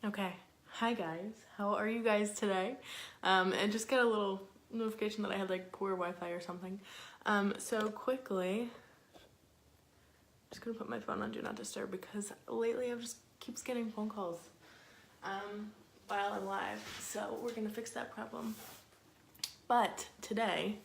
Okay, hi guys, how are you guys today? And just got a little notification that I had like poor Wi-Fi or something. So quickly, just gonna put my phone on Do Not Disturb because lately I've just keeps getting phone calls while I'm live. So we're gonna fix that problem. But today,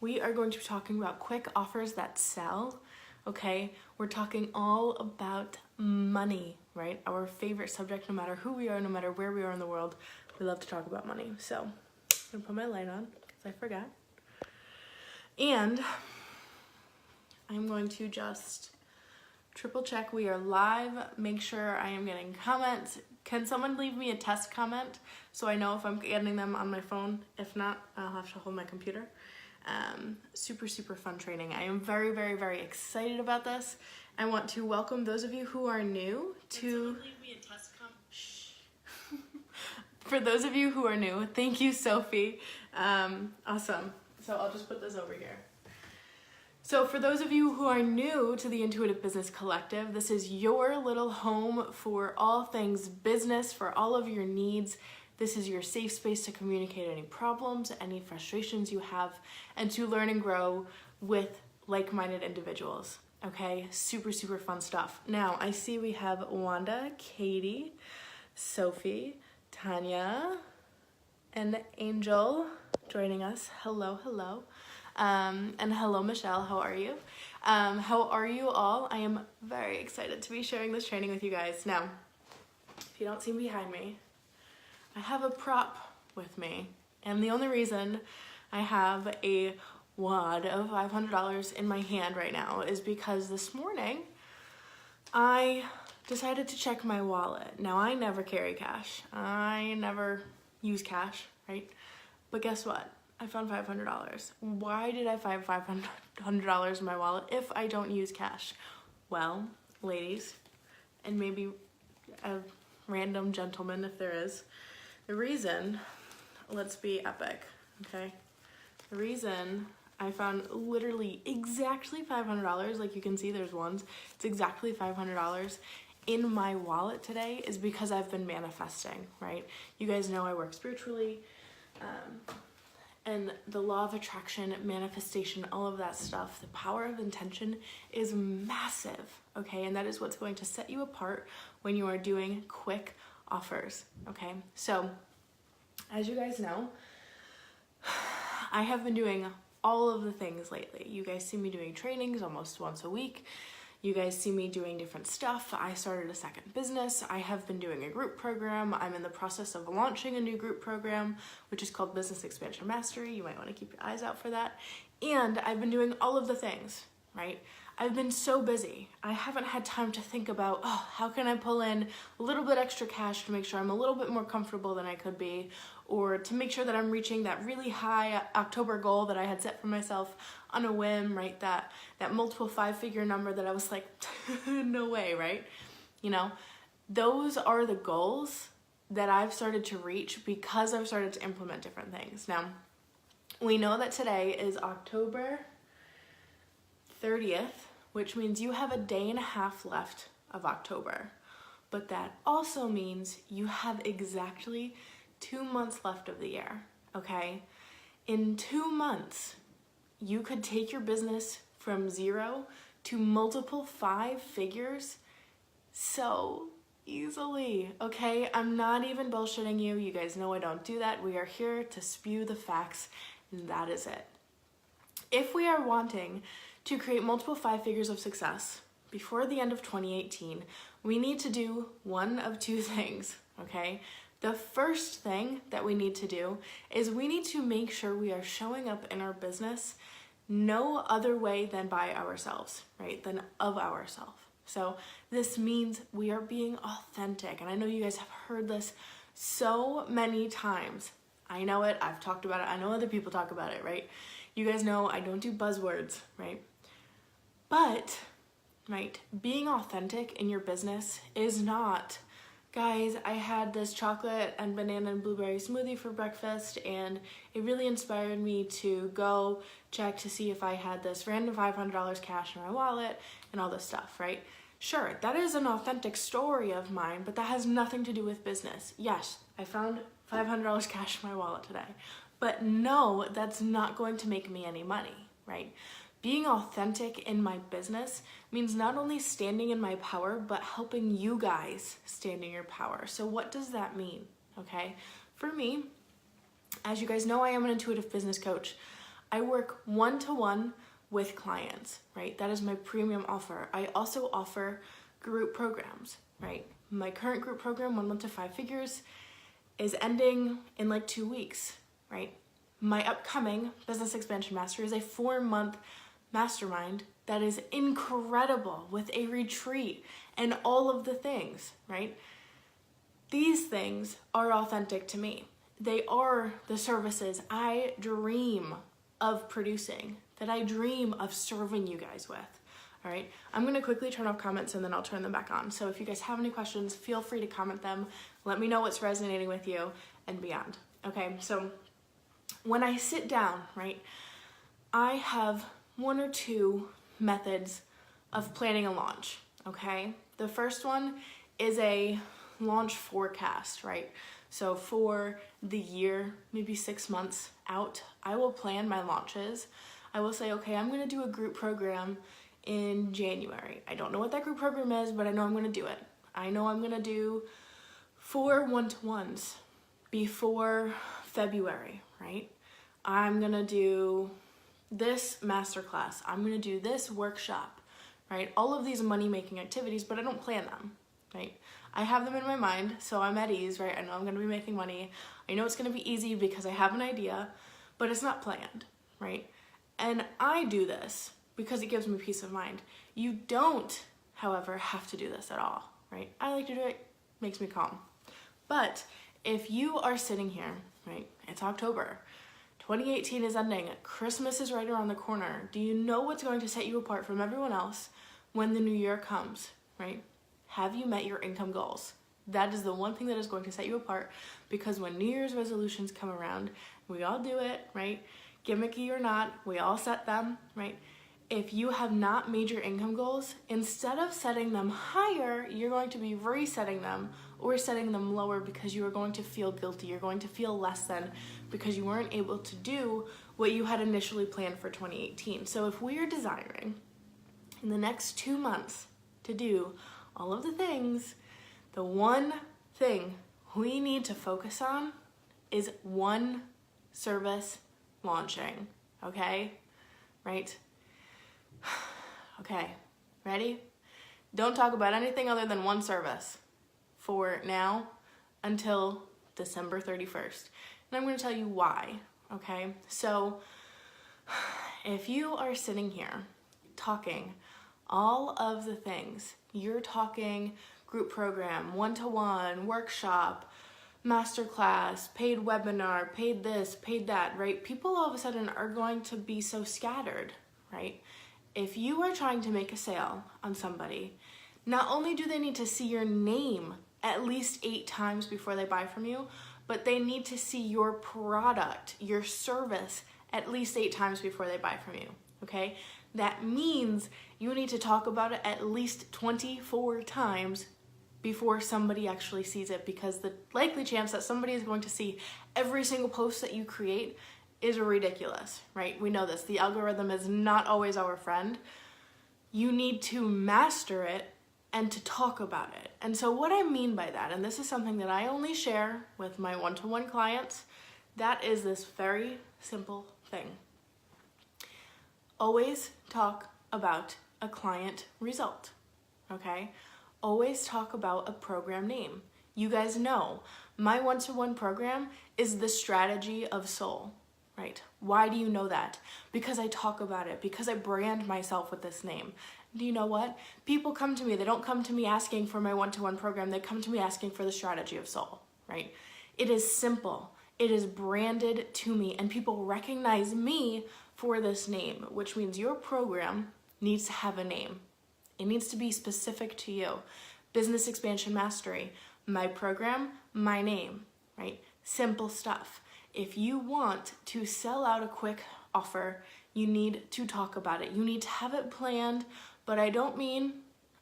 we are going to be talking about quick offers that sell. Okay, we're talking all about money, right? Our favorite subject, no matter who we are, no matter where we are in the world, we love to talk about money. So I'm gonna put my light on because I forgot. And I'm going to just triple check we are live, make sure I am getting comments. Can someone leave me a test comment so I know if I'm getting them on my phone? If not, I'll have to hold my computer. Super fun training. I am very, very, very excited about this. I want to welcome those of you who are new to... Can someone leave me a test comment? Shh. For those of you who are new, thank you, Sophie. Awesome. So I'll just put this over here. So for those of you who are new to the Intuitive Business Collective, this is your little home for all things business, for all of your needs. This is your safe space to communicate any problems, any frustrations you have, and to learn and grow with like-minded individuals. Okay, super fun stuff. Now, I see we have Wanda, Katie, Sophie, Tanya, and Angel joining us. Hello. And hello, Michelle, how are you? How are you all? I am very excited to be sharing this training with you guys. Now, if you don't see behind me, I have a prop with me, and the only reason I have a wad of $500 in my hand right now is because this morning I decided to check my wallet. Now, I never carry cash. I never use cash, right? But guess what? I found $500. Why did I find $500 in my wallet if I don't use cash? Well, ladies, and maybe a random gentleman if there is, the reason, let's be epic, okay? The reason I found literally exactly $500, like you can see there's ones, it's exactly $500 in my wallet today is because I've been manifesting, right? You guys know I work spiritually, and the law of attraction, manifestation, all of that stuff, the power of intention is massive, okay? And that is what's going to set you apart when you are doing quick offers, okay? So, as you guys know, I have been doing all of the things lately. You guys see me doing trainings almost once a week. You guys see me doing different stuff. I started a second business. I have been doing a group program. I'm in the process of launching a new group program, which is called Business Expansion Mastery. You might want to keep your eyes out for that. And I've been doing all of the things, right? I've been so busy. I haven't had time to think about, oh, how can I pull in a little bit extra cash to make sure I'm a little bit more comfortable than I could be, or to make sure that I'm reaching that really high October goal that I had set for myself on a whim, right? That multiple 5-figure number that I was like, no way, right? You know, those are the goals that I've started to reach because I've started to implement different things. Now, we know that today is October 30th, which means you have a day and a half left of October. But that also means you have exactly 2 months left of the year, okay? In 2 months, you could take your business from 0 to multiple 5 figures so easily, okay? I'm not even bullshitting you. You guys know I don't do that. We are here to spew the facts, and that is it. If we are wanting to create multiple 5 figures of success before the end of 2018, we need to do one of 2 things, okay? The first thing that we need to do is we need to make sure we are showing up in our business no other way than by ourselves, right? Than of ourselves. So this means we are being authentic. And I know you guys have heard this so many times. I know it, I've talked about it, I know other people talk about it, right? You guys know I don't do buzzwords, right? But, right, being authentic in your business is not, guys, I had this chocolate and banana and blueberry smoothie for breakfast and it really inspired me to go check to see if I had this random $500 cash in my wallet and all this stuff, right? Sure, that is an authentic story of mine, but that has nothing to do with business. Yes, I found $500 cash in my wallet today, but no, that's not going to make me any money, right? Being authentic in my business means not only standing in my power, but helping you guys stand in your power. So what does that mean, okay? For me, as you guys know, I am an intuitive business coach. I work one-to-one with clients, right? That is my premium offer. I also offer group programs, right? My current group program, 1 month to 5 figures, is ending in like 2 weeks, right? My upcoming Business Expansion Mastery is a 4-month mastermind that is incredible with a retreat and all of the things, right? These things are authentic to me. They are the services I dream of producing, that I dream of serving you guys with. All right, I'm gonna quickly turn off comments and then I'll turn them back on. So if you guys have any questions, feel free to comment them. Let me know what's resonating with you and beyond. Okay, so when I sit down, right, I have 1 or 2 methods of planning a launch, okay? The first one is a launch forecast, right? So for the year, maybe 6 months out, I will plan my launches. I will say, okay, I'm gonna do a group program in January. I don't know what that group program is, but I know I'm gonna do it. I know I'm gonna do 4 one-to-ones before February, right? I'm gonna do this masterclass. I'm gonna do this workshop, right? All of these money-making activities, but I don't plan them, right? I have them in my mind, so I'm at ease, right? I know I'm gonna be making money. I know it's gonna be easy because I have an idea, but it's not planned, right? And I do this because it gives me peace of mind. You don't, however, have to do this at all, right? I like to do it, makes me calm. But if you are sitting here, right, it's October, 2018 is ending, Christmas is right around the corner. Do you know what's going to set you apart from everyone else when the new year comes, right? Have you met your income goals? That is the one thing that is going to set you apart, because when New Year's resolutions come around, we all do it, right? Gimmicky or not, we all set them, right? If you have not made your income goals, instead of setting them higher, you're going to be resetting them or setting them lower because you are going to feel guilty. You're going to feel less than because you weren't able to do what you had initially planned for 2018. So if we are desiring in the next 2 months to do all of the things, the one thing we need to focus on is one service launching, okay? Right? Okay, ready? Don't talk about anything other than one service for now until December 31st. And I'm going to tell you why, okay? So if you are sitting here talking all of the things, you're talking group program, one-to-one, workshop, masterclass, paid webinar, paid this, paid that, right? People all of a sudden are going to be so scattered, right? If you are trying to make a sale on somebody, not only do they need to see your name at least 8 times before they buy from you, but they need to see your product, your service, at least 8 times before they buy from you, okay? That means you need to talk about it at least 24 times before somebody actually sees it, because the likely chance that somebody is going to see every single post that you create is ridiculous, right? We know this. The algorithm is not always our friend. You need to master it and to talk about it. And so what I mean by that, and this is something that I only share with my one-to-one clients, that is this very simple thing. Always talk about a client result, okay? Always talk about a program name. You guys know my one-to-one program is the strategy of soul, right? Why do you know that? Because I talk about it, because I brand myself with this name. Do you know what? People come to me, they don't come to me asking for my one-to-one program, they come to me asking for the strategy of soul, right? It is simple, it is branded to me, and people recognize me for this name, which means your program needs to have a name. It needs to be specific to you. Business Expansion Mastery, my program, my name, right? Simple stuff. If you want to sell out a quick offer, you need to talk about it. You need to have it planned, but I don't mean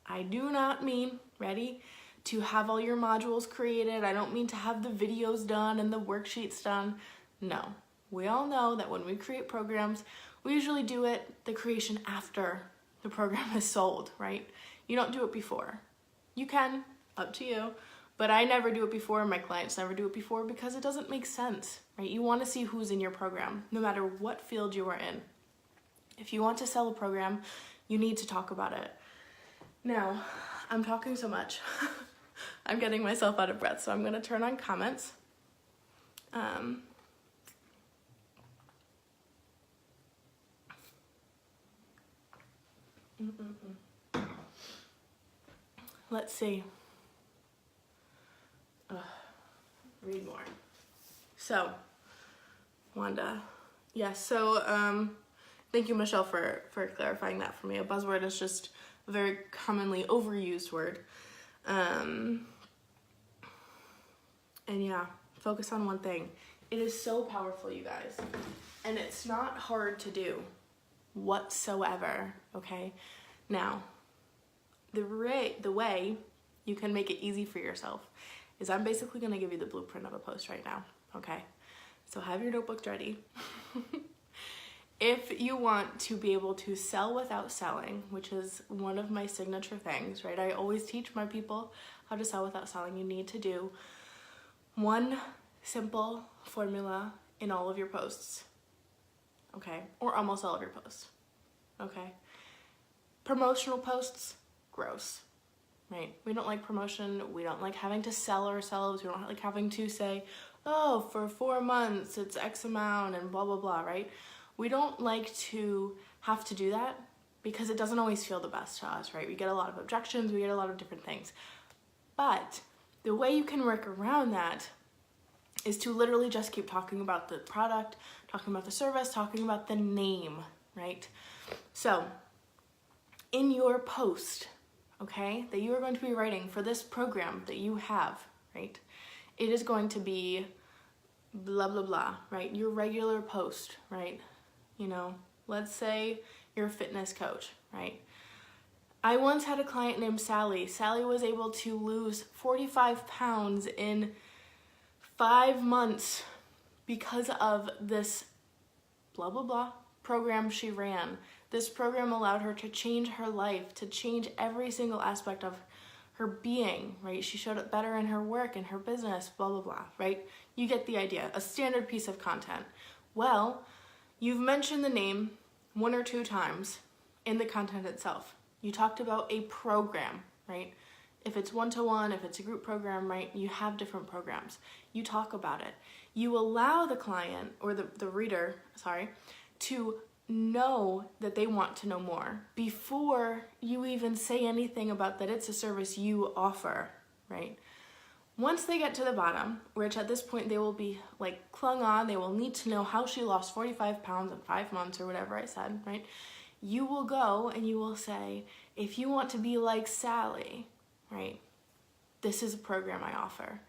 I do not mean, ready, to have all your modules created. I don't mean to have the videos done and the worksheets done. No, we all know that when we create programs, we usually do the creation after the program is sold, right? You don't do it before. You can, up to you, but I never do it before, my clients never do it before, because it doesn't make sense, right? You want to see who's in your program, no matter what field you are in. If you want to sell a program, you need to talk about it. Now, I'm talking so much. I'm getting myself out of breath, so I'm going to turn on comments. Let's see. Read more. So, Wanda. Yes, so thank you, Michelle, for clarifying that for me. A buzzword is just a very commonly overused word. And yeah, focus on one thing. It is so powerful, you guys. And it's not hard to do whatsoever, okay? Now, the way you can make it easy for yourself is I'm basically gonna give you the blueprint of a post right now, okay? So have your notebooks ready. If you want to be able to sell without selling, which is one of my signature things, right? I always teach my people how to sell without selling. You need to do one simple formula in all of your posts, okay? Or almost all of your posts, okay? Promotional posts, gross, right? We don't like promotion. We don't like having to sell ourselves. We don't like having to say, oh, for 4 months, it's X amount and blah, blah, blah, right? We don't like to have to do that because it doesn't always feel the best to us, right? We get a lot of objections, we get a lot of different things. But the way you can work around that is to literally just keep talking about the product, talking about the service, talking about the name, right? So in your post, okay, that you are going to be writing for this program that you have, right? It is going to be blah, blah, blah, right? Your regular post, right? You know, let's say you're a fitness coach, right? I once had a client named Sally. Sally was able to lose 45 pounds in 5 months because of this blah, blah, blah program she ran. This program allowed her to change her life, to change every single aspect of her being, right? She showed up better in her work, in her business, blah, blah, blah, right? You get the idea, a standard piece of content. Well, you've mentioned the name 1 or 2 times in the content itself. You talked about a program, right? If it's one-to-one, if it's a group program, right? You have different programs. You talk about it. You allow the client or the reader, to know that they want to know more before you even say anything about that it's a service you offer, right? Once they get to the bottom, which at this point they will be like clung on, they will need to know how she lost 45 pounds in 5 months or whatever I said, right? You will go and you will say, if you want to be like Sally, right? This is a program I offer.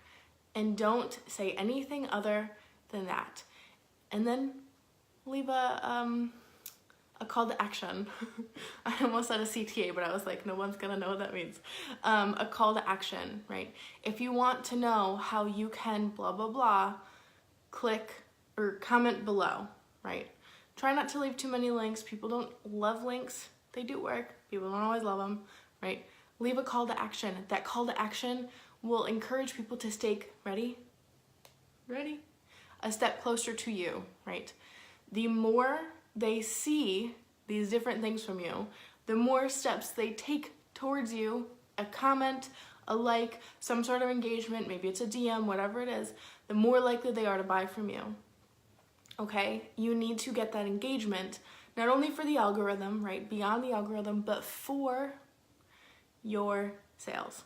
And don't say anything other than that. And then leave a call to action. I almost said a CTA, but I was like, no one's gonna know what that means. A call to action, right? If you want to know how you can blah, blah, blah, click or comment below, right? Try not to leave too many links. People don't love links. They do work. People don't always love them, right? Leave a call to action. That call to action will encourage people to stay, ready? A step closer to you, right? The more they see these different things from you, the more steps they take towards you, a comment, a like, some sort of engagement, maybe it's a DM, whatever it is, the more likely they are to buy from you, okay? You need to get that engagement, not only for the algorithm, right, beyond the algorithm, but for your sales.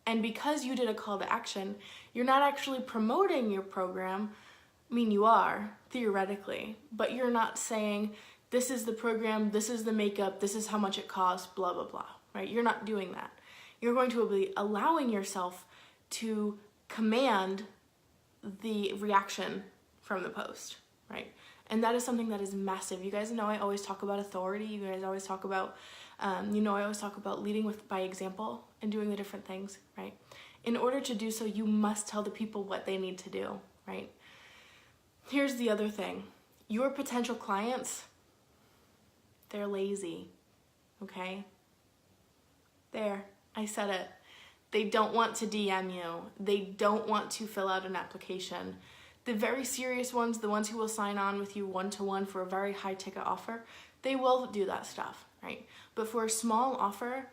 And because you did a call to action, you're not actually promoting your program. I mean, you are, theoretically, but you're not saying, this is the program, this is the makeup, this is how much it costs, blah, blah, blah, right? You're not doing that. You're going to be allowing yourself to command the reaction from the post, right? And that is something that is massive. You guys know I always talk about authority. You guys always talk about You know, I always talk about leading by example and doing the different things, right? In order to do so, you must tell the people what they need to do, right? Here's the other thing. Your potential clients, they're lazy, okay? There, I said it. They don't want to DM you. They don't want to fill out an application. The very serious ones, the ones who will sign on with you one-to-one for a very high ticket offer, they will do that stuff, right? But for a small offer,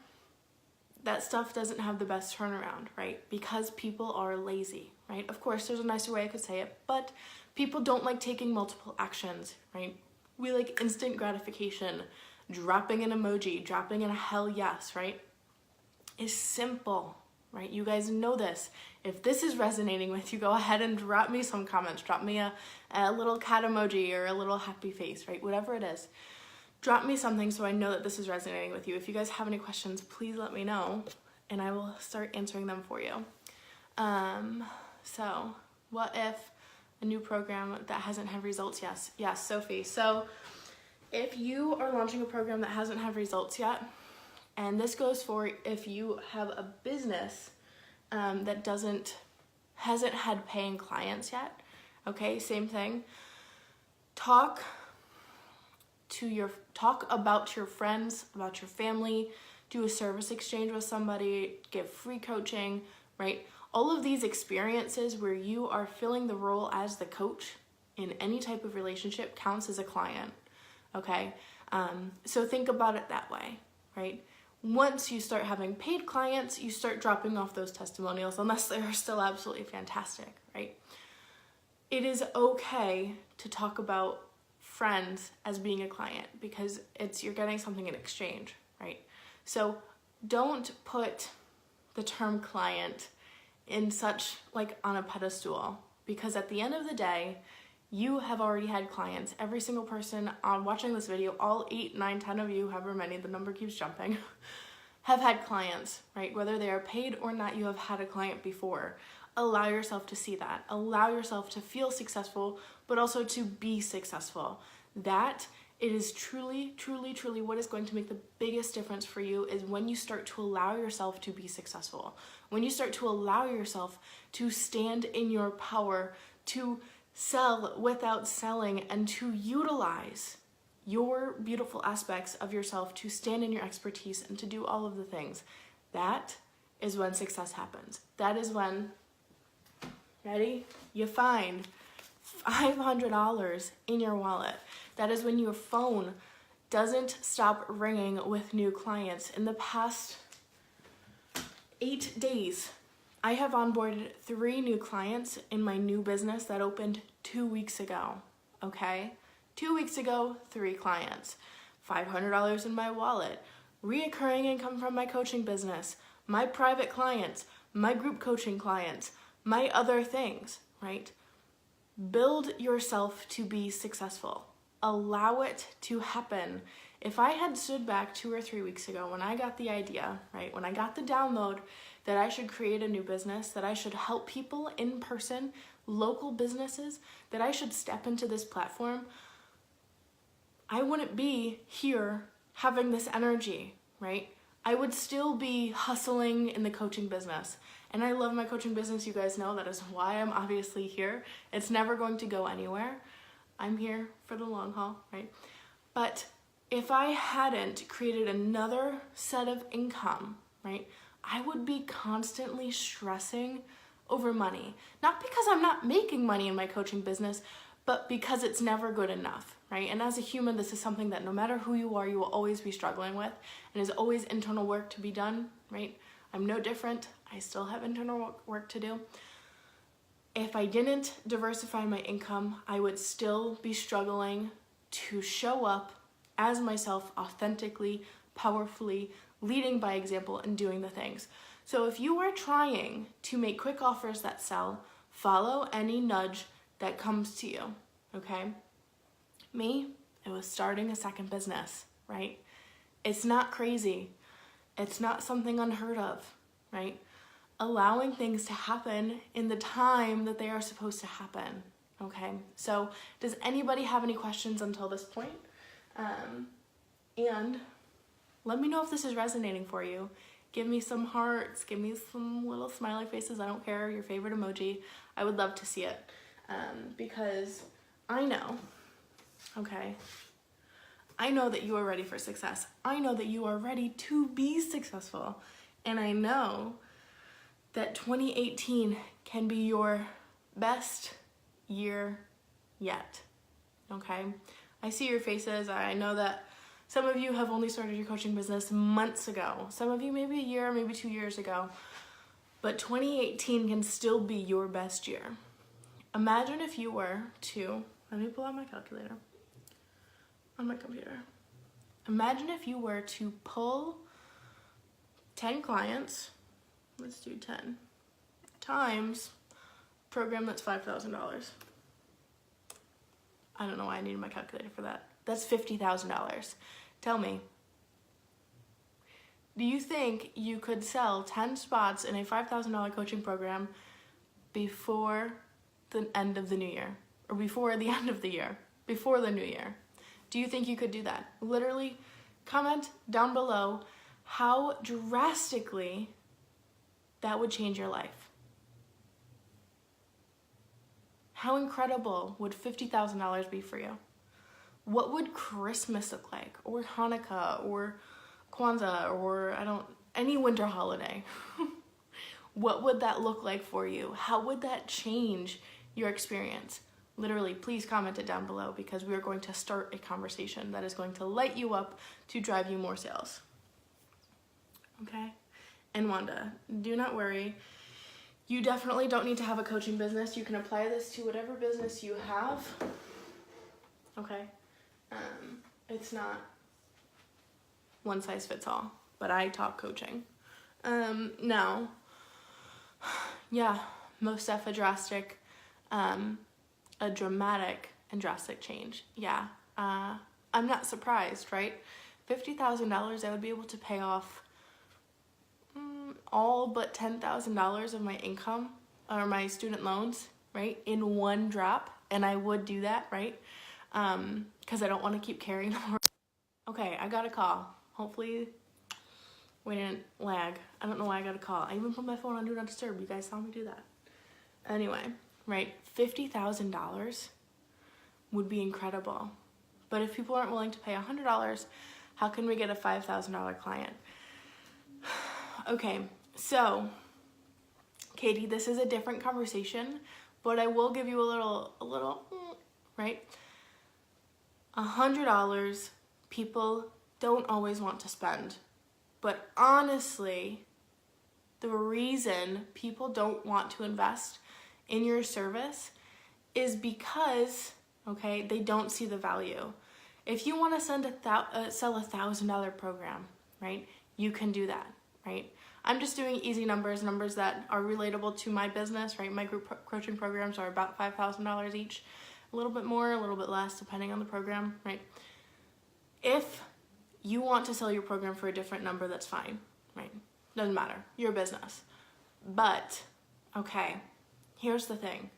that stuff doesn't have the best turnaround, right? Because people are lazy, right? Of course, there's a nicer way I could say it, but people don't like taking multiple actions, right? We like instant gratification, dropping an emoji, dropping in a hell yes, right? Is simple, right? You guys know this. If this is resonating with you, go ahead and drop me some comments. Drop me a little cat emoji or a little happy face, right? Whatever it is. Drop me something so I know that this is resonating with you. If you guys have any questions, please let me know and I will start answering them for you. So what if a new program that hasn't had results yet? Yes, Sophie. So if you are launching a program that hasn't had results yet, and this goes for if you have a business that hasn't had paying clients yet, okay, same thing. Talk about your friends, about your family, do a service exchange with somebody, give free coaching, right? All of these experiences where you are filling the role as the coach in any type of relationship counts as a client, okay? So think about it that way, right? Once you start having paid clients, you start dropping off those testimonials unless they are still absolutely fantastic, right? It is okay to talk about friends as being a client because you're getting something in exchange, right? So don't put the term client in such like on a pedestal, because at the end of the day, you have already had clients. Every single person watching this video, all 8, 9, 10 of you, however many, the number keeps jumping, have had clients, right? Whether they are paid or not, you have had a client before. Allow yourself to see that. Allow yourself to feel successful, but also to be successful. That it is truly, truly, truly what is going to make the biggest difference for you is when you start to allow yourself to be successful. When you start to allow yourself to stand in your power, to sell without selling, and to utilize your beautiful aspects of yourself to stand in your expertise and to do all of the things. That is when success happens. That is when, ready? You find $500 in your wallet. That is when your phone doesn't stop ringing with new clients. In the past 8 days, I have onboarded 3 new clients in my new business that opened 2 weeks ago, okay? 2 weeks ago, 3 clients, $500 in my wallet, reoccurring income from my coaching business, my private clients, my group coaching clients, my other things, right? Build yourself to be successful. Allow it to happen. If I had stood back 2 or 3 weeks ago when I got the idea, right, when I got the download that I should create a new business, that I should help people in person, local businesses, that I should step into this platform, I wouldn't be here having this energy, right? I would still be hustling in the coaching business. And I love my coaching business, you guys know. That is why I'm obviously here. It's never going to go anywhere. I'm here for the long haul, right? But if I hadn't created another set of income, right, I would be constantly stressing over money. Not because I'm not making money in my coaching business, but because it's never good enough, right? And as a human, this is something that no matter who you are, you will always be struggling with, and there's always internal work to be done, right? I'm no different. I still have internal work to do. If I didn't diversify my income, I would still be struggling to show up as myself authentically, powerfully, leading by example, and doing the things. So if you are trying to make quick offers that sell, follow any nudge that comes to you, okay? Me, it was starting a second business, right? It's not crazy. It's not something unheard of, right? Allowing things to happen in the time that they are supposed to happen, okay? So does anybody have any questions until this point? And Let me know if this is resonating for you. Give me some hearts, give me some little smiley faces, I don't care, your favorite emoji. I would love to see it, because I know, okay, I know that you are ready for success. I know that you are ready to be successful. And I know that 2018 can be your best year yet, okay? I see your faces. I know that some of you have only started your coaching business months ago. Some of you maybe a year, maybe 2 years ago. But 2018 can still be your best year. Imagine if you were to, let me pull out my calculator on my computer. Imagine if you were to pull 10 clients, let's do 10, times a program that's $5,000. I don't know why I needed my calculator for that. That's $50,000. Tell me, do you think you could sell 10 spots in a $5,000 coaching program before the end of the new year? Or before the end of the year? Before the new year? Do you think you could do that? Literally, comment down below how drastically that would change your life. How incredible would $50,000 be for you? What would Christmas look like? Or Hanukkah, or Kwanzaa, or any winter holiday? What would that look like for you? How would that change your experience? Literally, please comment it down below, because we are going to start a conversation that is going to light you up to drive you more sales. Okay? And Wanda, do not worry. You definitely don't need to have a coaching business. You can apply this to whatever business you have. Okay? It's not one size fits all, but I talk coaching. Now, yeah, most def a dramatic and drastic change. Yeah, I'm not surprised, right? $50,000, I would be able to pay off all but $10,000 of my income or my student loans, right, in one drop, and I would do that, right? Because I don't want to keep carrying them. Okay, I got a call. Hopefully we didn't lag. I don't know why I got a call. I even put my phone on Do Not Disturb. You guys saw me do that. Anyway, right, $50,000 would be incredible. But if people aren't willing to pay $100, how can we get a $5,000 client? Okay, so, Katie, this is a different conversation, but I will give you a little, right? $100, people don't always want to spend. But honestly, the reason people don't want to invest in your service is because, okay, they don't see the value. If you want to sell a $1,000 program, right, you can do that, right? I'm just doing easy numbers that are relatable to my business, right? My group coaching programs are about $5,000 each, a little bit more, a little bit less, depending on the program, right? If you want to sell your program for a different number, that's fine, right? Doesn't matter, your business. But, okay, here's the thing.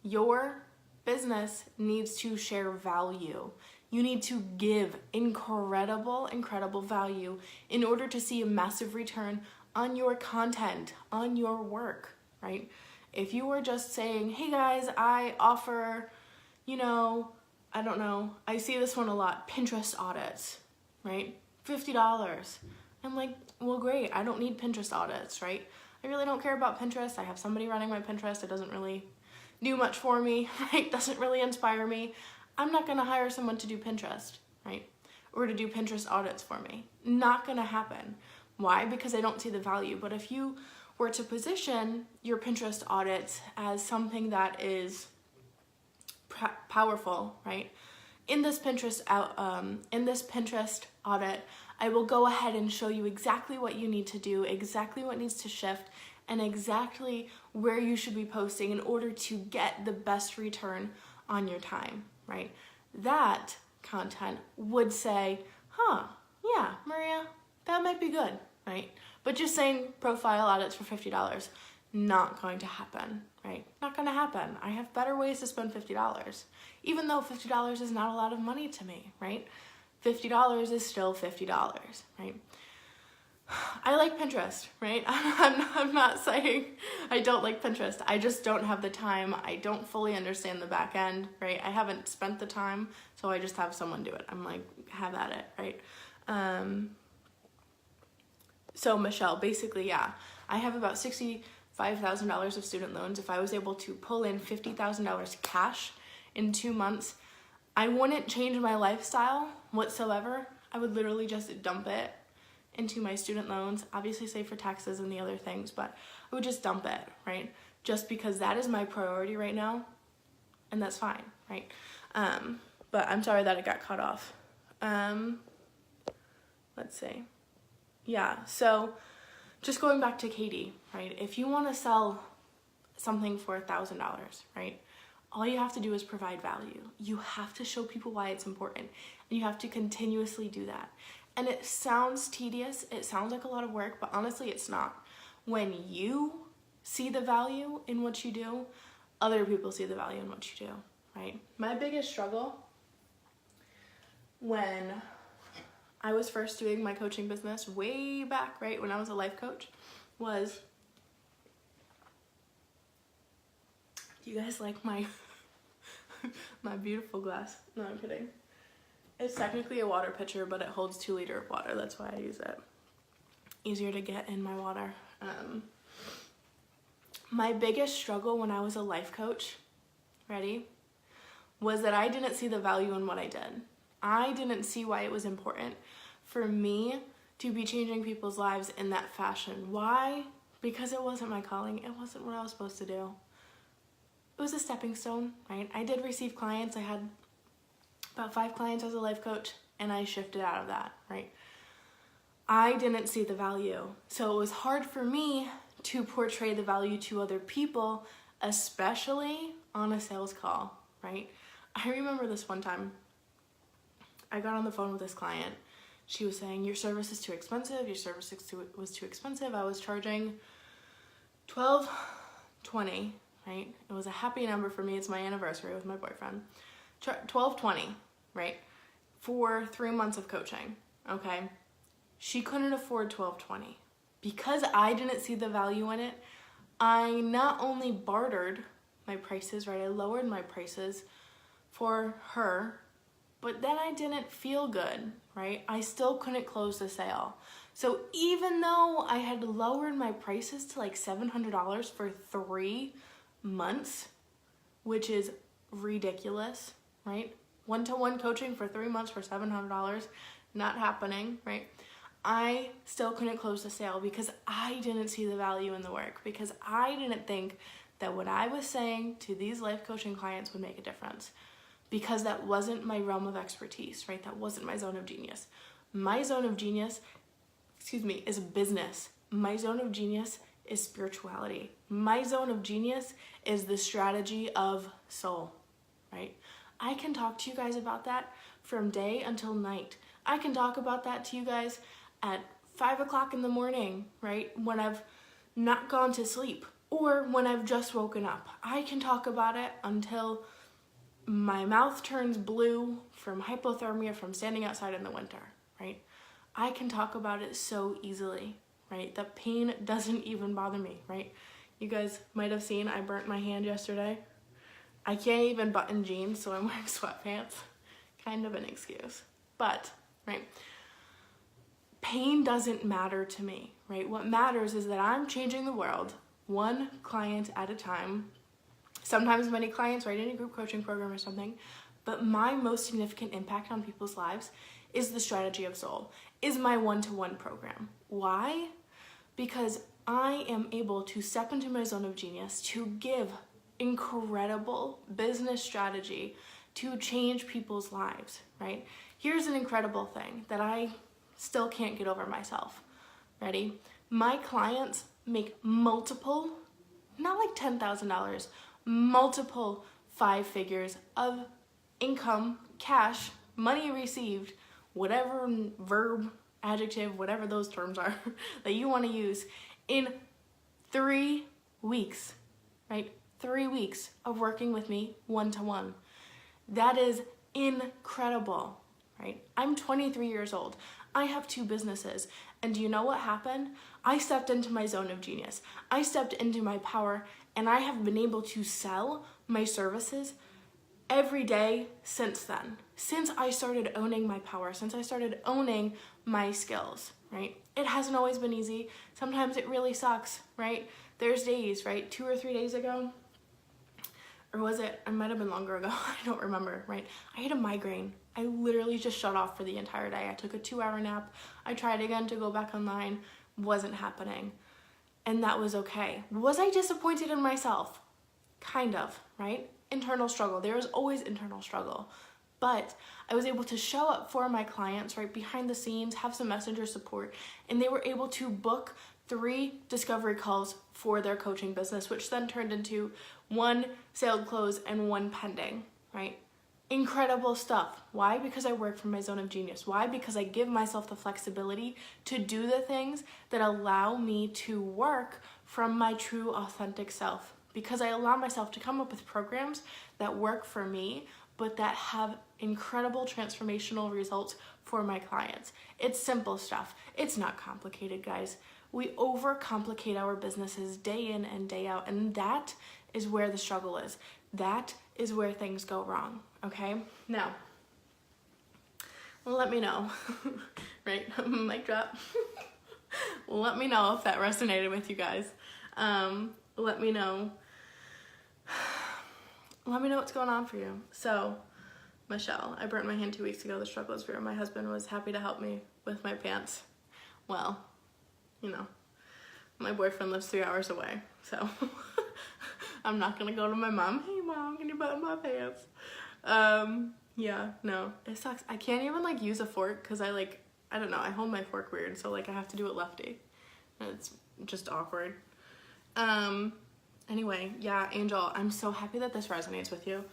Your business needs to share value. You need to give incredible value in order to see a massive return on your content, on your work, right? If you were just saying, hey guys, I offer, I don't know, I see this one a lot, Pinterest audits, right? $50. I'm like, well, great, I don't need Pinterest audits, right? I really don't care about Pinterest. I have somebody running my Pinterest. It doesn't really do much for me, right? Doesn't really inspire me. I'm not gonna hire someone to do Pinterest, right? Or to do Pinterest audits for me. Not gonna happen. Why? Because I don't see the value. But if you were to position your Pinterest audits as something that is powerful, right? In this Pinterest audit, I will go ahead and show you exactly what you need to do, exactly what needs to shift, and exactly where you should be posting in order to get the best return on your time, right? That content would say, yeah, Maria, that might be good, right? But just saying profile audits for $50, not going to happen, right? Not gonna happen. I have better ways to spend $50, even though $50 is not a lot of money to me, right? $50 is still $50, right? I like Pinterest, right? I'm not saying I don't like Pinterest. I just don't have the time. I don't fully understand the back end, right? I haven't spent the time, so I just have someone do it. I'm like, have at it, right? So Michelle, basically, yeah, I have about $65,000 of student loans. If I was able to pull in $50,000 cash in 2 months, I wouldn't change my lifestyle whatsoever. I would literally just dump it into my student loans, obviously save for taxes and the other things, but I would just dump it, right? Just because that is my priority right now, and that's fine, right? But I'm sorry that it got cut off. Let's see. Yeah, so just going back to Katie, right? If you want to sell something for $1,000, right? All you have to do is provide value. You have to show people why it's important, and you have to continuously do that. And it sounds tedious, it sounds like a lot of work, but honestly it's not. When you see the value in what you do, other people see the value in what you do, right? My biggest struggle when I was first doing my coaching business way back, right, when I was a life coach, was, do you guys like my my beautiful glass? No, I'm kidding. It's technically a water pitcher, but it holds 2 liters of water. That's why I use it. Easier to get in my water. My biggest struggle when I was a life coach, ready, was that I didn't see the value in what I did. I didn't see why it was important for me to be changing people's lives in that fashion. Why? Because it wasn't my calling. It wasn't what I was supposed to do. It was a stepping stone, right? I did receive clients. I had about 5 clients as a life coach, and I shifted out of that, right? I didn't see the value. So it was hard for me to portray the value to other people, especially on a sales call, right? I remember this one time, I got on the phone with this client. She was saying, your service is too expensive, your service was too expensive. I was charging $12.20, right? It was a happy number for me. It's my anniversary with my boyfriend. $12.20, right? For 3 months of coaching, okay? She couldn't afford $12.20. Because I didn't see the value in it, I not only bartered my prices, right? I lowered my prices for her, but then I didn't feel good, right? I still couldn't close the sale. So even though I had lowered my prices to like $700 for 3 months, which is ridiculous, right? One-to-one coaching for 3 months for $700, not happening, right? I still couldn't close the sale because I didn't see the value in the work, because I didn't think that what I was saying to these life coaching clients would make a difference, because that wasn't my realm of expertise, right? That wasn't my zone of genius. My zone of genius, is business. My zone of genius is spirituality. My zone of genius is the strategy of soul, right? I can talk to you guys about that from day until night. I can talk about that to you guys at 5 o'clock in the morning, right? When I've not gone to sleep, or when I've just woken up. I can talk about it until my mouth turns blue from hypothermia from standing outside in the winter, right? I can talk about it so easily, right? The pain doesn't even bother me, right? You guys might have seen I burnt my hand yesterday. I can't even button jeans, so I'm wearing sweatpants. Kind of an excuse, but, right? Pain doesn't matter to me, right? What matters is that I'm changing the world one client at a time, sometimes many clients, right, in a group coaching program or something, but my most significant impact on people's lives is the strategy of soul, is my one-to-one program. Why? Because I am able to step into my zone of genius to give incredible business strategy to change people's lives, right? Here's an incredible thing that I still can't get over myself. Ready? My clients make multiple, not like $10,000, multiple 5 figures of income, cash, money received, whatever verb, adjective, whatever those terms are that you want to use, in 3 weeks, right? 3 weeks of working with me one-to-one. That is incredible, right? I'm 23 years old. I have 2 businesses. And do you know what happened? I stepped into my zone of genius. I stepped into my power, and I have been able to sell my services every day since then. Since I started owning my power, since I started owning my skills, right? It hasn't always been easy. Sometimes it really sucks, right? There's days, right? 2 or 3 days ago, or was it might have been longer ago, I don't remember, right? I had a migraine. I literally just shut off for the entire day. I took a 2-hour nap. I tried again to go back online. Wasn't happening. And that was okay. Was I disappointed in myself? Kind of, right? Internal struggle. There is always internal struggle. But I was able to show up for my clients, right, behind the scenes, have some messenger support, and they were able to book 3 discovery calls for their coaching business, which then turned into 1 sale close and 1 pending, right? Incredible stuff. Why? Because I work from my zone of genius. Why? Because I give myself the flexibility to do the things that allow me to work from my true authentic self. Because I allow myself to come up with programs that work for me, but that have incredible transformational results for my clients. It's simple stuff. It's not complicated, guys. We overcomplicate our businesses day in and day out, and that is where the struggle is. That is where things go wrong, okay? Now, let me know, right? Mic drop. Let me know if that resonated with you guys. Let me know. Let me know what's going on for you. So, Michelle, I burnt my hand 2 weeks ago. The struggle is real. My husband was happy to help me with my pants. Well, you know, my boyfriend lives 3 hours away, so I'm not gonna go to my mom. Hey mom, can you button my pants? Yeah, no, it sucks. I can't even like use a fork because I don't know, I hold my fork weird, so like I have to do it lefty. And it's just awkward. Anyway, yeah, Angel, I'm so happy that this resonates with you.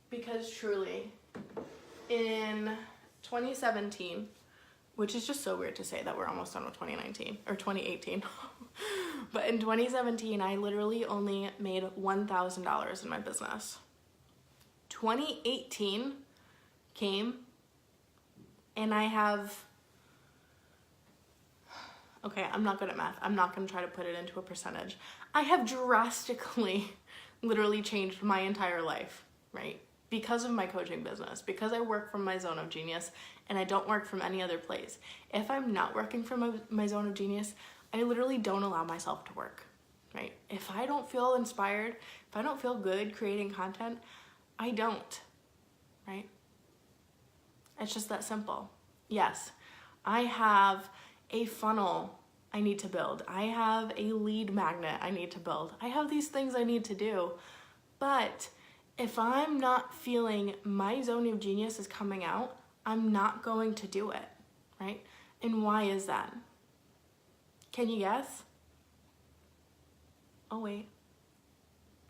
Because truly, in 2017, which is just so weird to say that we're almost done with 2019, or 2018. But in 2017, I literally only made $1,000 in my business. 2018 came, and I have, okay, I'm not good at math. I'm not gonna try to put it into a percentage. I have drastically, literally changed my entire life, right? Because of my coaching business, because I work from my zone of genius and I don't work from any other place. If I'm not working from my zone of genius, I literally don't allow myself to work, right? If I don't feel inspired, if I don't feel good creating content, I don't, right? It's just that simple. Yes, I have a funnel I need to build. I have a lead magnet I need to build. I have these things I need to do, but if I'm not feeling my zone of genius is coming out, I'm not going to do it, right? And why is that? Can you guess? Oh wait,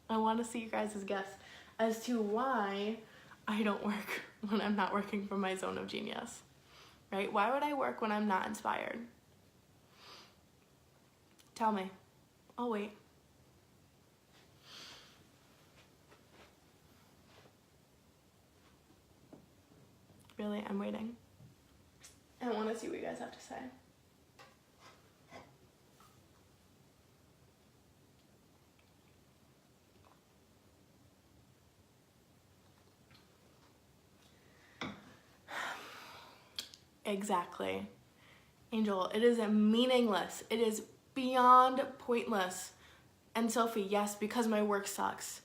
I want to see you guys' guess as to why I don't work when I'm not working from my zone of genius, right? Why would I work when I'm not inspired? Tell me. I'll wait. Really, I'm waiting. I want to see what you guys have to say. Exactly. Angel, it is meaningless. It is beyond pointless. And Sophie, yes, because my work sucks.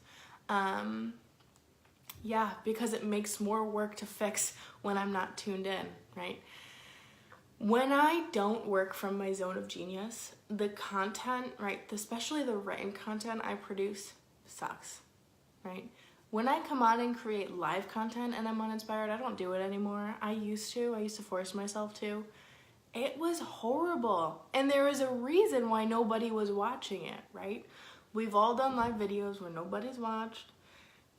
Yeah, because it makes more work to fix when I'm not tuned in, right? When I don't work from my zone of genius, the content, right, especially the written content I produce sucks, right? When I come on and create live content and I'm uninspired, I don't do it anymore. I used to force myself to. It was horrible. And there is a reason why nobody was watching it, right? We've all done live videos where nobody's watched.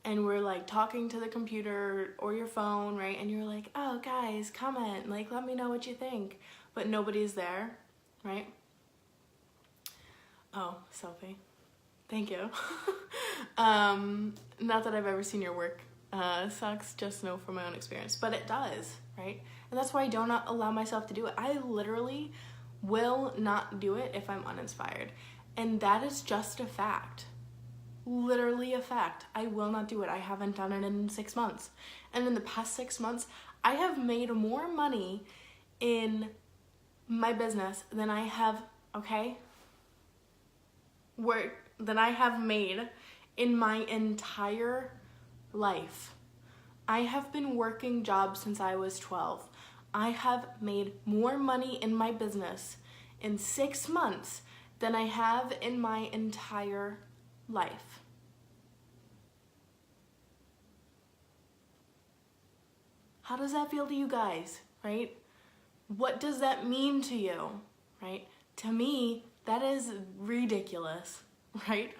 And we're like talking to the computer or your phone, right? And you're like, oh guys, comment, like let me know what you think. But nobody's there, right? Oh, Sophie, thank you. Not that I've ever seen your work Sucks, just know from my own experience, but it does, right? And that's why I do not allow myself to do it. I literally will not do it if I'm uninspired. And that is just a fact. Literally a fact. I will not do it. I haven't done it in 6 months. And in the past 6 months, I have made more money in my business than I have, than I have made in my entire life. I have been working jobs since I was 12. I have made more money in my business in 6 months than I have in my entire life. How does that feel to you guys, right? What does that mean to you, right? To me, that is ridiculous, right?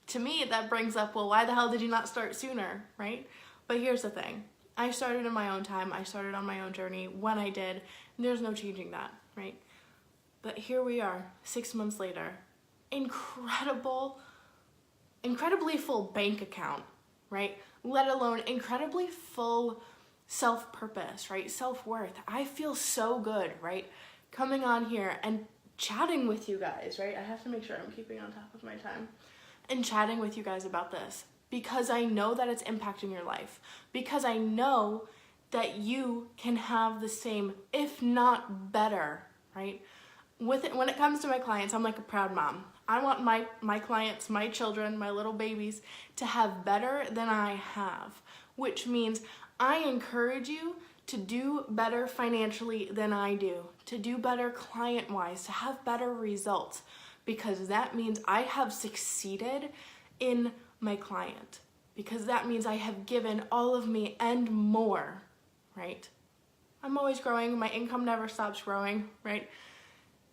To me, that brings up, well, why the hell did you not start sooner, right? But here's the thing. I started in my own time. I started on my own journey when I did. And there's no changing that, right? But here we are, 6 months later. Incredibly full bank account, right? Let alone incredibly full self-purpose, right? Self-worth. I feel so good, right? Coming on here and chatting with you guys, right? I have to make sure I'm keeping on top of my time. And chatting with you guys about this. Because I know that it's impacting your life. Because I know that you can have the same, if not better, right? When it comes to my clients, I'm like a proud mom. I want my clients, my children, my little babies to have better than I have. Which means I encourage you to do better financially than I do. To do better client-wise, to have better results. Because that means I have succeeded in my client. Because that means I have given all of me and more, right? I'm always growing. My income never stops growing, right?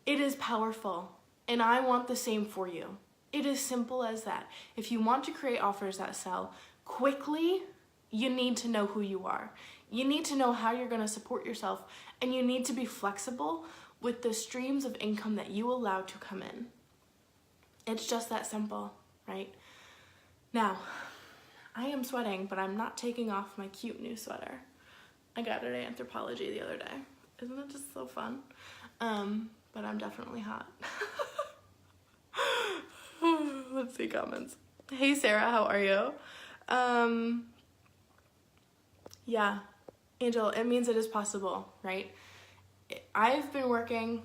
It is powerful. And I want the same for you. It is simple as that. If you want to create offers that sell quickly, you need to know who you are. You need to know how you're going to support yourself. And you need to be flexible with the streams of income that you allow to come in. It's just that simple, right? Now, I am sweating, but I'm not taking off my cute new sweater. I got it at Anthropology the other day. Isn't it just so fun? But I'm definitely hot. Let's see comments. Hey Sarah, how are you? Yeah, Angel, it means it is possible, right? I've been working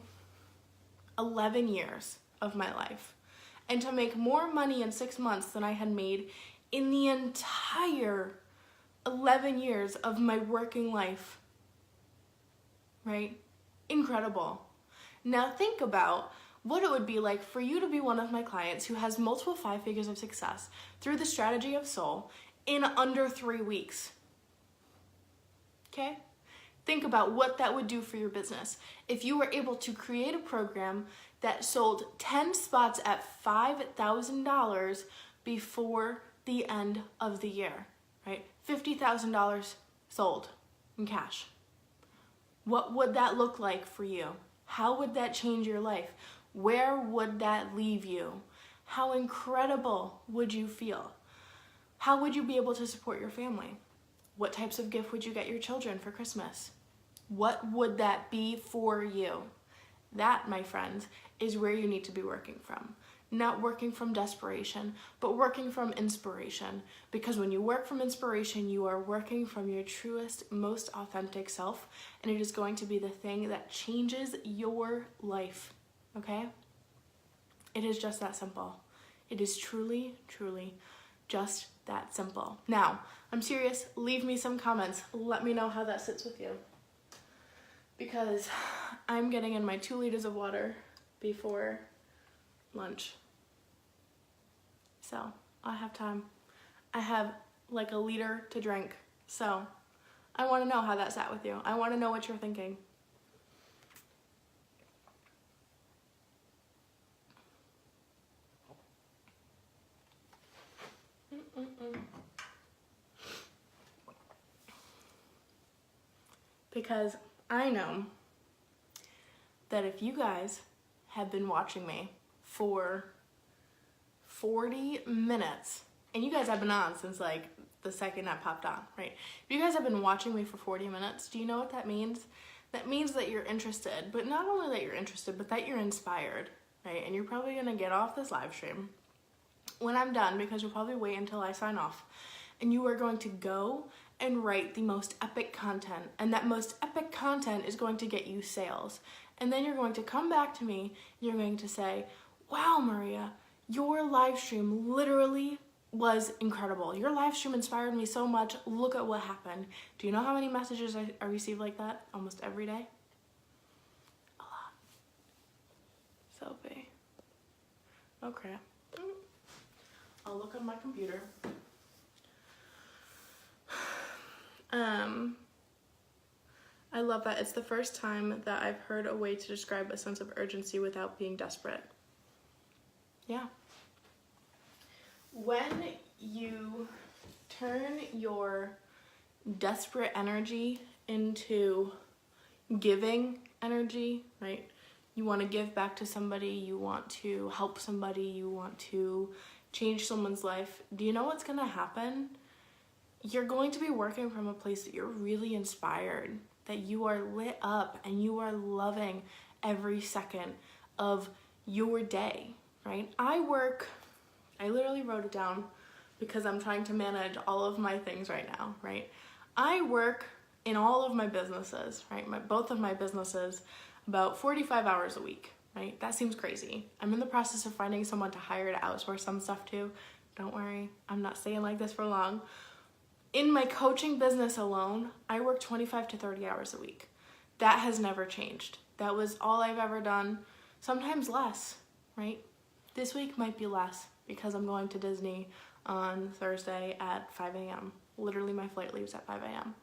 11 years of my life. And to make more money in 6 months than I had made in the entire 11 years of my working life, right? Incredible. Now think about what it would be like for you to be one of my clients who has multiple 5 figures of success through the strategy of soul in under 3 weeks. Okay? Think about what that would do for your business. If you were able to create a program that sold 10 spots at $5,000 before the end of the year, right? $50,000 sold in cash. What would that look like for you? How would that change your life? Where would that leave you? How incredible would you feel? How would you be able to support your family? What types of gift would you get your children for Christmas? What would that be for you? That, my friends, is where you need to be working from. Not working from desperation, but working from inspiration. Because when you work from inspiration, you are working from your truest, most authentic self, and it is going to be the thing that changes your life, okay? It is just that simple. It is truly, truly just that simple. Now, I'm serious, leave me some comments. Let me know how that sits with you. Because I'm getting in my 2 liters of water before lunch. So I have time. I have like a liter to drink. So I want to know how that sat with you. I want to know what you're thinking. Because I know that if you guys have been watching me for 40 minutes, and you guys have been on since like the second that popped on, right? If you guys have been watching me for 40 minutes, do you know what that means? That means that you're interested, but not only that you're interested, but that you're inspired, right? And you're probably gonna get off this live stream when I'm done, because you'll probably wait until I sign off, and you are going to go and write the most epic content, and that most epic content is going to get you sales. And then you're going to come back to me and you're going to say, wow, Maria, your live stream literally was incredible. Your live stream inspired me so much. Look at what happened. Do you know how many messages I receive like that almost every day? A lot. Sophie. Oh crap. I'll look on my computer. I love that. It's the first time that I've heard a way to describe a sense of urgency without being desperate. Yeah. When you turn your desperate energy into giving energy, right? You want to give back to somebody, you want to help somebody, you want to change someone's life. Do you know what's going to happen? You're going to be working from a place that you're really inspired, that you are lit up and you are loving every second of your day, right? I literally wrote it down because I'm trying to manage all of my things right now, right? I work in all of my businesses, right? Both of my businesses about 45 hours a week, right? That seems crazy. I'm in the process of finding someone to hire to outsource some stuff to. Don't worry, I'm not staying like this for long. In my coaching business alone, I work 25 to 30 hours a week. That has never changed. That was all I've ever done, sometimes less, right? This week might be less because I'm going to Disney on Thursday at 5 a.m. Literally, my flight leaves at 5 a.m.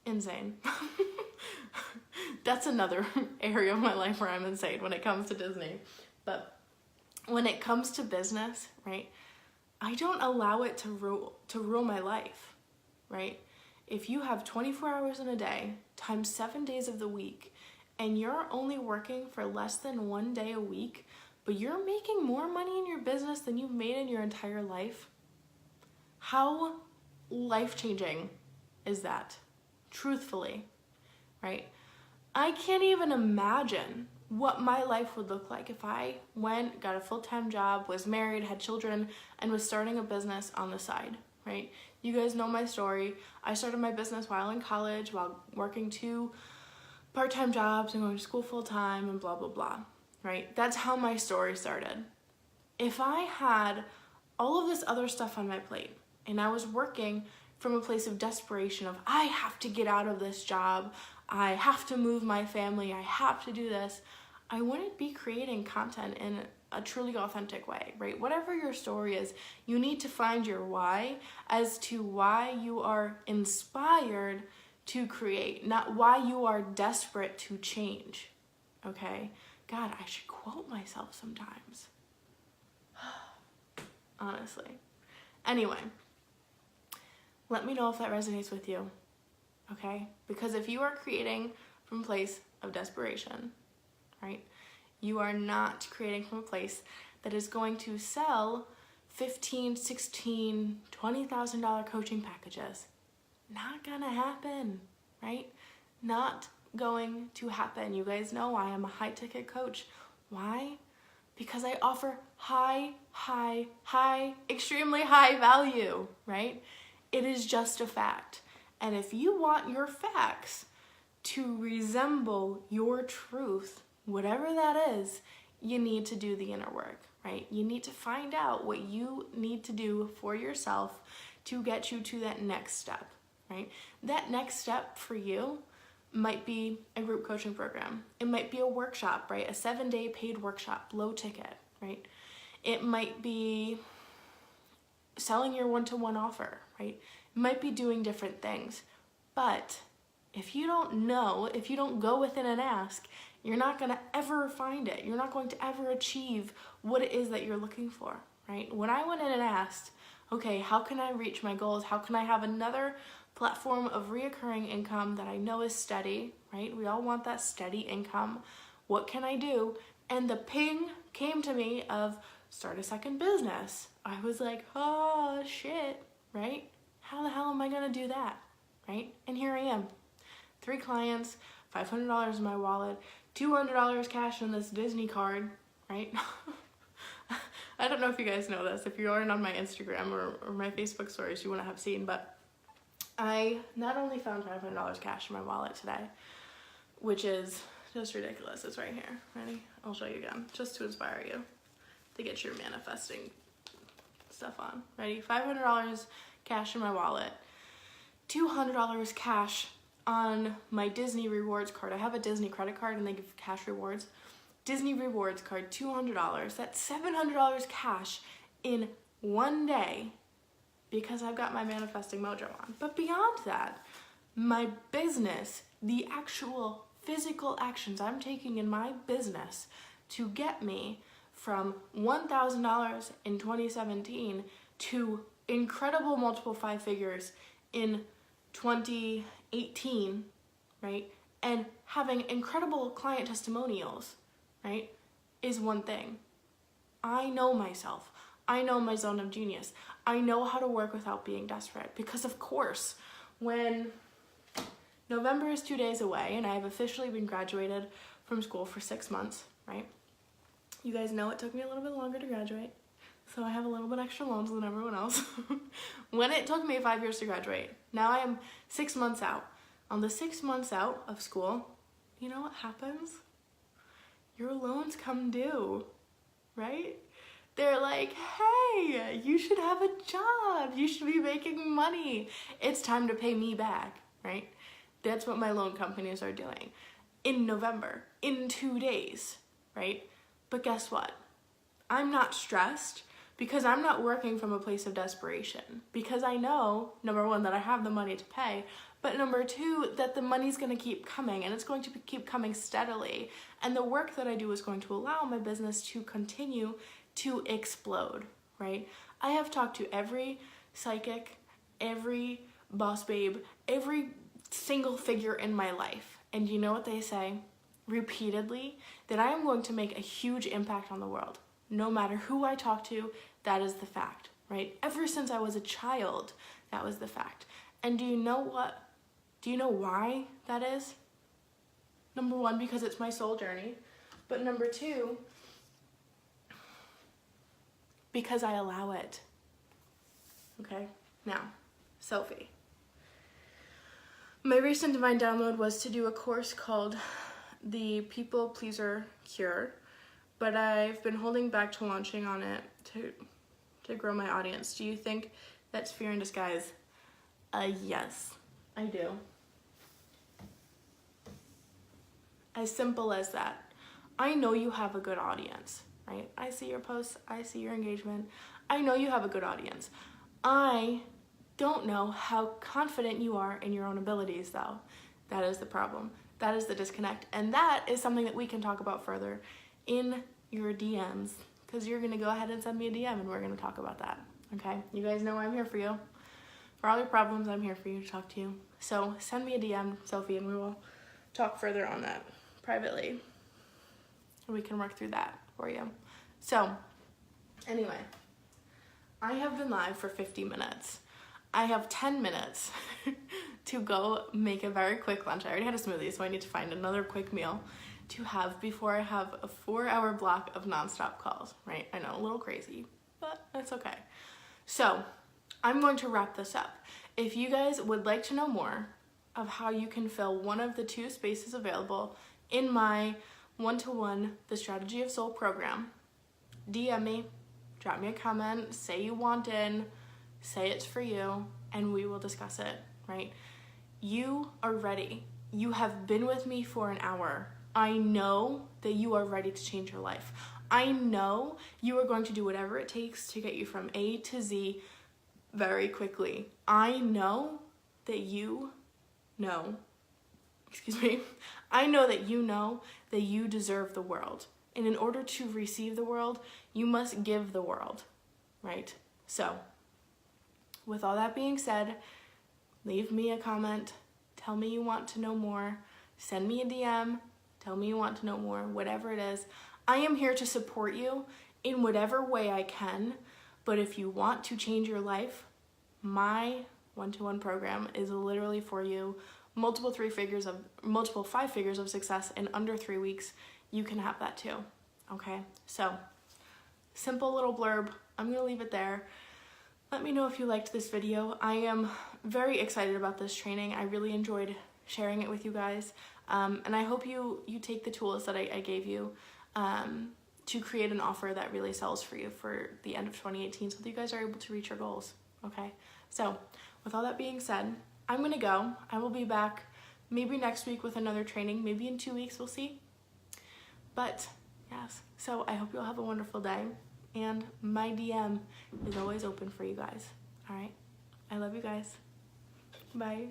Insane. That's another area of my life where I'm insane when it comes to Disney. But when it comes to business, right, I don't allow it to rule my life. Right? If you have 24 hours in a day times 7 days of the week and you're only working for less than 1 day a week, but you're making more money in your business than you've made in your entire life, how life-changing is that? Truthfully, right? I can't even imagine what my life would look like if I went, got a full-time job, was married, had children, and was starting a business on the side, right? You guys know my story. I started my business while in college, while working 2 part-time jobs and going to school full-time and blah, blah, blah, right? That's how my story started. If I had all of this other stuff on my plate and I was working from a place of desperation of, I have to get out of this job, I have to move my family, I have to do this, I wouldn't be creating content in a truly authentic way, right? Whatever your story is, you need to find your why as to why you are inspired to create, not why you are desperate to change, okay? God, I should quote myself sometimes. Honestly. Anyway, let me know if that resonates with you, okay? Because if you are creating from a place of desperation, right, you are not creating from a place that is going to sell $15,000, $16,000, $20,000 coaching packages. Not gonna happen, right? Not going to happen. You guys know I am a high ticket coach. Why? Because I offer high, extremely high value, right? It is just a fact. And if you want your facts to resemble your truth, whatever that is, you need to do the inner work, right? You need to find out what you need to do for yourself to get you to that next step, right? That next step for you might be a group coaching program. It might be a workshop, right? A 7-day paid workshop, low ticket, right? It might be selling your one-to-one offer, right? It might be doing different things. But if you don't know, if you don't go within and ask, you're not going to ever find it. You're not going to ever achieve what it is that you're looking for, right? When I went in and asked, okay, how can I reach my goals? How can I have another platform of reoccurring income that I know is steady, right? We all want that steady income. What can I do? And the ping came to me of start a second business. I was like, oh shit, right? How the hell am I gonna do that, right? And here I am, 3 clients, $500 in my wallet, $200 cash in this Disney card, right? I don't know if you guys know this. If you aren't on my Instagram or my Facebook stories, you wouldn't have seen, but I not only found $500 cash in my wallet today, which is just ridiculous. It's right here. Ready? I'll show you again, just to inspire you to get your manifesting stuff on. Ready? $500 cash in my wallet, $200 cash on my Disney rewards card. I have a Disney credit card and they give cash rewards. Disney rewards card, $200. That's $700 cash in one day because I've got my manifesting mojo on. But beyond that, my business, the actual physical actions I'm taking in my business to get me from $1,000 in 2017 to incredible multiple 5 figures in 2018, right? And having incredible client testimonials, right, is one thing. I know myself. I know my zone of genius. I know how to work without being desperate because, of course, when November is 2 days away and I have officially been graduated from school for 6 months, right? You guys know it took me a little bit longer to graduate, so I have a little bit extra loans than everyone else. When it took me 5 years to graduate, now I am 6 months out. On the 6 months out of school, you know what happens? Your loans come due, right? They're like, hey, you should have a job. You should be making money. It's time to pay me back, right? That's what my loan companies are doing in November, in 2 days, right? But guess what? I'm not stressed because I'm not working from a place of desperation, because I know, number one, that I have the money to pay, but number two, that the money's going to keep coming and it's going to keep coming steadily. And the work that I do is going to allow my business to continue to explode, right? I have talked to every psychic, every boss babe, every single figure in my life. And you know what they say repeatedly? That I am going to make a huge impact on the world. No matter who I talk to, that is the fact, right? Ever since I was a child, that was the fact. And do you know what? Do you know why that is? Number one, because it's my soul journey. But number two, because I allow it. Okay? Now, Sophie. My recent divine download was to do a course called The People Pleaser Cure, but I've been holding back to launching on it to grow my audience. Do you think that's fear in disguise? Yes, I do. As simple as that. I know you have a good audience, right? I see your posts, I see your engagement. I know you have a good audience. I don't know how confident you are in your own abilities, though. That is the problem. That is the disconnect. And that is something that we can talk about further in your DMs, because you're going to go ahead and send me a DM and we're going to talk about that, okay? You guys know I'm here for you. For all your problems, I'm here for you to talk to you. So send me a DM, Sophie, and we will talk further on that privately. And we can work through that for you. So, anyway, I have been live for 50 minutes. I have 10 minutes to go make a very quick lunch. I already had a smoothie, so I need to find another quick meal to have before I have a 4-hour block of nonstop calls, right? I know, a little crazy, but it's okay. So, I'm going to wrap this up. If you guys would like to know more of how you can fill one of the 2 spaces available in my one-to-one The Strategy of Soul program, DM me, drop me a comment, say you want in, say it's for you, and we will discuss it, right? You are ready. You have been with me for an hour. I know that you are ready to change your life. I know you are going to do whatever it takes to get you from A to Z very quickly. I know that you know, I know that you deserve the world. And in order to receive the world, you must give the world, right? So, with all that being said, leave me a comment, tell me you want to know more, send me a DM, tell me you want to know more, whatever it is. I am here to support you in whatever way I can, but if you want to change your life, my one-to-one program is literally for you. Multiple 5 figures of success in under 3 weeks. You can have that too. Okay, so simple little blurb. I'm gonna leave it there. Let me know if you liked this video. I am very excited about this training. I really enjoyed sharing it with you guys. And I hope you take the tools that I gave you to create an offer that really sells for you for the end of 2018 so that you guys are able to reach your goals. Okay, so with all that being said, I'm gonna go. I will be back maybe next week with another training, maybe in 2 weeks, we'll see. But yes, so I hope you'll have a wonderful day, and my DM is always open for you guys. All right, I love you guys. Bye.